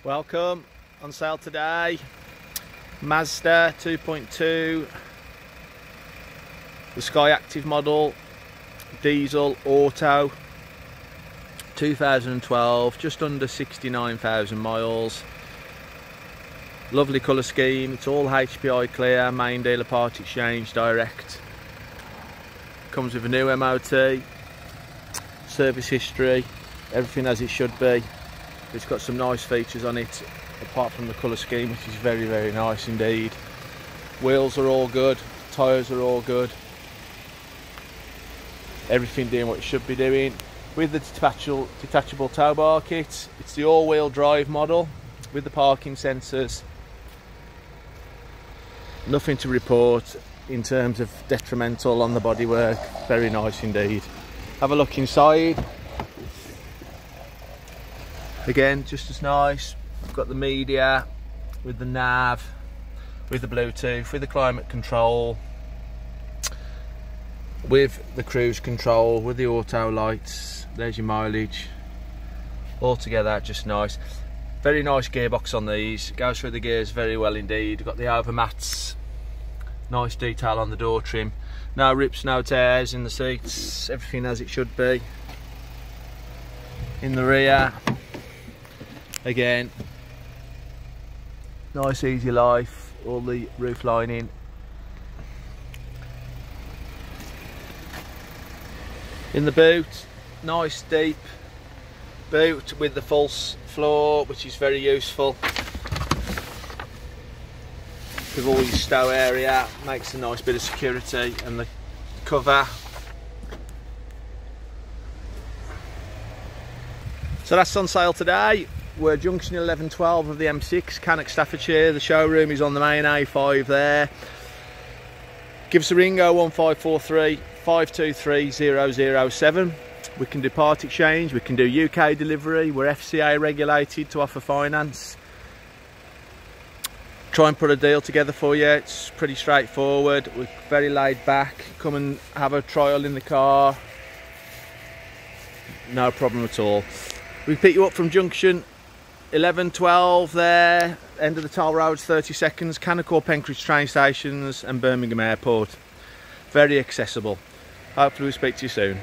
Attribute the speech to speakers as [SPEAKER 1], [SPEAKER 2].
[SPEAKER 1] Welcome, on sale today, Mazda 2.2, the Sky Active model, diesel, auto, 2012, just under 69,000 miles. Lovely colour scheme, it's all HPI clear, main dealer part exchange direct. Comes with a new MOT, service history, everything as it should be. It's got some nice features on it, apart from the colour scheme, which is very, very nice indeed. Wheels are all good, tyres are all good. Everything doing what it should be doing. With the detachable tow bar kit, it's the all-wheel drive model with the parking sensors. Nothing to report in terms of detrimental on the bodywork. Very nice indeed. Have a look inside. Again, just as nice. We've got the media with the NAV, with the Bluetooth, with the climate control, with the cruise control, with the auto lights. There's your mileage. All together, just nice. Very nice gearbox on these. Goes through the gears very well indeed. Got the overmats. Nice detail on the door trim. No rips, no tears in the seats. Everything as it should be. In the rear, again, nice easy life. All the roof lining. In the boot, nice deep boot with the false floor, which is very useful. With all your stow area, makes a nice bit of security, and the cover. So that's on sale today. We're junction 1112 of the M6, Cannock, Staffordshire. The showroom is on the main A5 there. Give us a ring, 01543 523 007. We can do part exchange, we can do UK delivery. We're FCA regulated to offer finance. Try and put a deal together for you. It's pretty straightforward. We're very laid back. Come and have a trial in the car. No problem at all. We pick you up from junction 1112 there, end of the toll roads, 30 seconds, Cannock or Penkridge train stations and Birmingham Airport. Very accessible. Hopefully we'll speak to you soon.